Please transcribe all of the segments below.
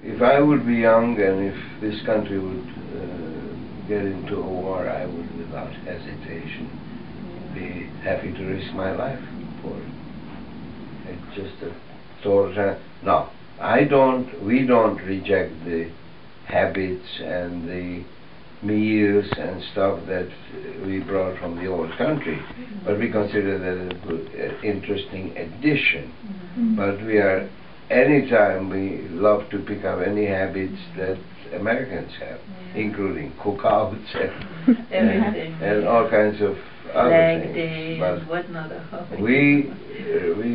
if I would be young and if this country would get into a war, I would, without hesitation, be happy to risk my life for it. It's just a total. No, we don't reject the habits and the meals and stuff that we brought from the old country, but we consider that a good, interesting addition. But we are, anytime we love to pick up any habits that Americans have, including cookouts and all kinds of other things. But whatnot. we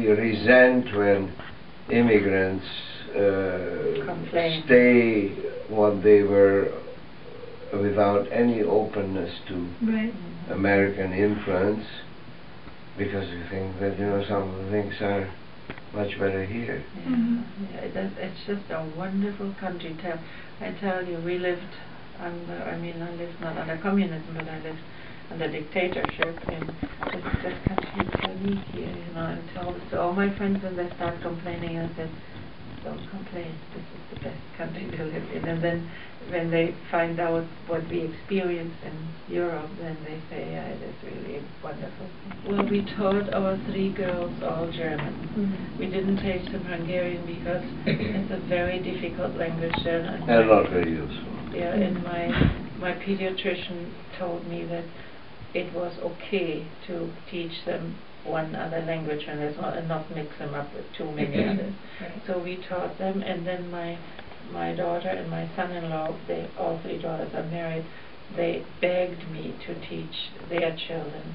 resent when immigrants stay what they were without any openness to American influence, because we think that, you know, some of the things are much better here. It's just a wonderful country. I tell you, we lived under, I lived not under communism, but I lived under dictatorship, and this country is so neat here, you know. And so all my friends, when they start complaining, I said, don't complain, this is the best country to live in. And then when they find out what we experience in Europe, then they say, yeah, it is really wonderful. Well, we taught our 3 girls all German. We didn't teach them Hungarian because it's a very difficult language, and not very useful. Yeah, and my pediatrician told me that it was okay to teach them one other language and not mix them up with too many others. So we taught them, and then my daughter and my son-in-law, all 3 daughters are married, they begged me to teach their children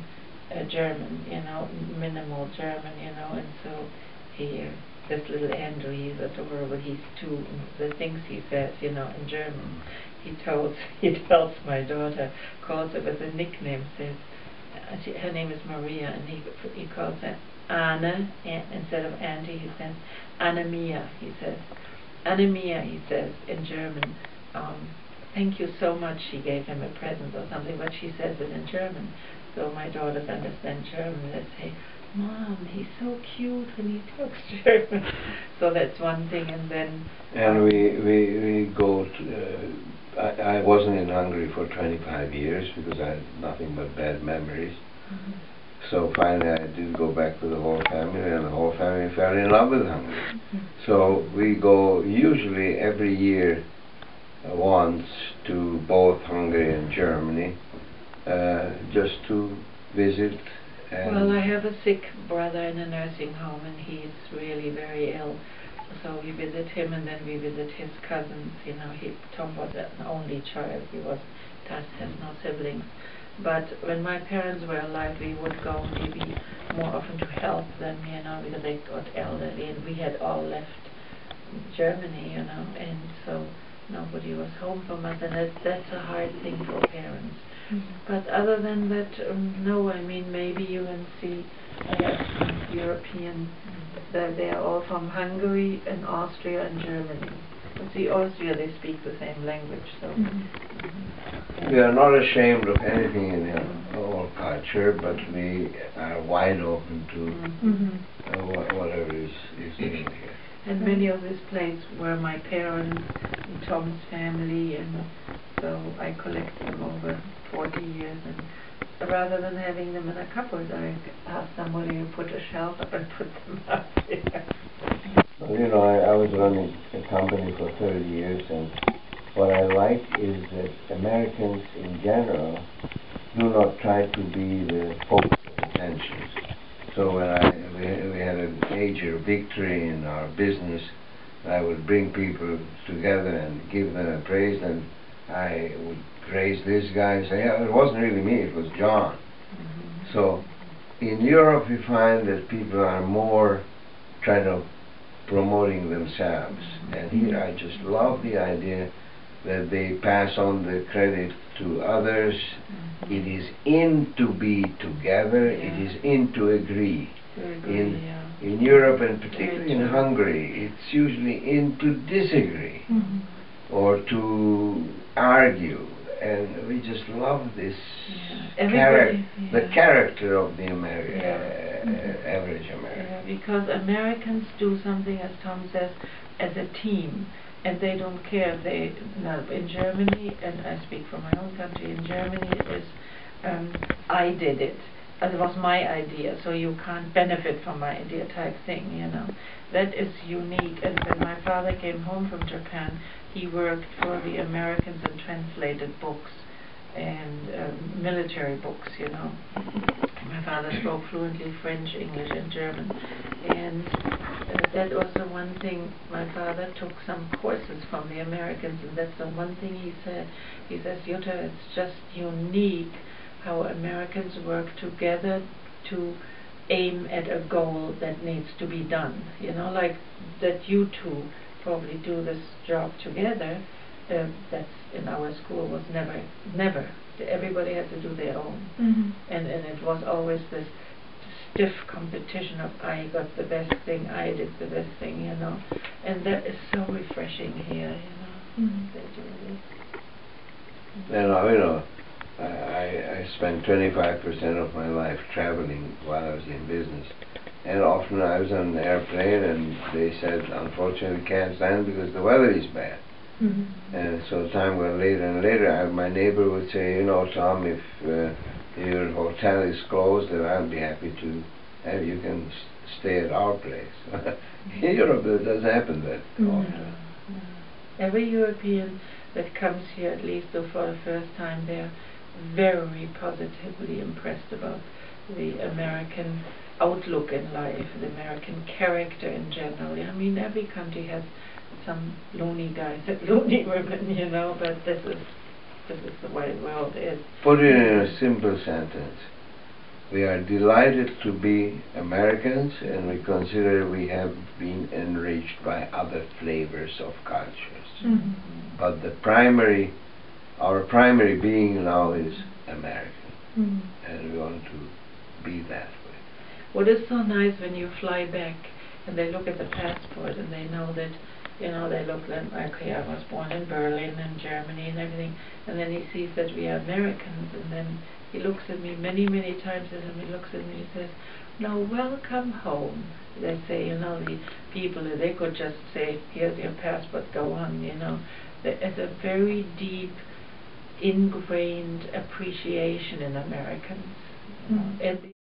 German, you know, minimal German, you know. And so here, this little Andrew, he's adorable, he's 2, the things he says, you know, in German, he tells my daughter, calls her with a nickname, says, her name is Maria, and he calls her Anna, instead of Auntie, he says, Anna-Mia, he says. Anna-Mia, he says, in German. Thank you so much, she gave him a present or something, but she says it in German. So my daughters understand German. They say, Mom, he's so cute when he talks German. So that's one thing, and then... And we go to... I wasn't in Hungary for 25 years because I had nothing but bad memories. So finally I did go back with the whole family, and the whole family fell in love with Hungary. So we go usually every year once to both Hungary and Germany just to visit. Well, I have a sick brother in a nursing home, and he's really very ill. So we visit him, and then we visit his cousins. You know, Tom was an only child. He has no siblings. But when my parents were alive, we would go maybe more often to help them, you know, because they got elderly, and we had all left Germany, you know, and so nobody was home from us, and that's a hard thing for parents. But other than that, no, maybe UNC, European, they are all from Hungary and Austria and Germany. But see, Austria, they speak the same language, so... We are not ashamed of anything in our culture, but we are wide open to whatever is doing here. And many of these places were my parents and Tom's family, and so I collect them over 40 years. And rather than having them in a cupboard, I asked somebody to put a shelf up and put them up there. Well, you know, I was running a company for 30 years, and what I like is that Americans in general do not try to be the focus of attention. So when we had a major victory in our business, I would bring people together and give them a praise, and I would praise this guy and say, yeah, it wasn't really me, it was John. So in Europe we find that people are more trying to promoting themselves, and here I just love the idea that they pass on the credit to others. It is in to be together, it is in to agree. In Europe, and particularly in Hungary, it's usually in to disagree or to argue, and we just love this the character of the average American. Because Americans do something, as Tom says, as a team. and they don't care if they, now in Germany, and I speak for my own country, in Germany is, I did it. It was my idea, so you can't benefit from my idea type thing, you know. That is unique. And when my father came home from Japan, he worked for the Americans and translated books and military books, you know. My father spoke fluently French, English, and German. And that was the one thing. My father took some courses from the Americans, and that's the one thing he said. He says, Jutta, it's just unique how Americans work together to aim at a goal that needs to be done. You know, like that you two probably do this job together. That's in our school was never. Everybody had to do their own. And it was always this stiff competition of I got the best thing, I did the best thing, you know. And that is so refreshing here, you know. They do this. You know, I spent 25% of my life traveling while I was in business. And often I was on an airplane and they said, unfortunately we can't stand because the weather is bad. And so time went later and later. My neighbor would say, you know, Tom, if your hotel is closed, then I'll be happy to have you can stay at our place. In Europe, it doesn't happen that often. Every European that comes here, at least for the first time, they're very positively impressed about the American outlook in life, the American character in general. I mean, every country has some loony guys and loony women, you know, but this is the way the world is. Put it in a simple sentence. We are delighted to be Americans, and we consider we have been enriched by other flavors of cultures. But our primary being now is American, and we want to be that way. What is so nice when you fly back and they look at the passport and they know that, you know, they look like, okay, I was born in Berlin and Germany and everything, and then he sees that we are Americans, and then he looks at me many times, and he looks at me and says, now welcome home. They say, you know, the people, they could just say, here's your passport, go on, you know. There is a very deep, ingrained appreciation in Americans. You know?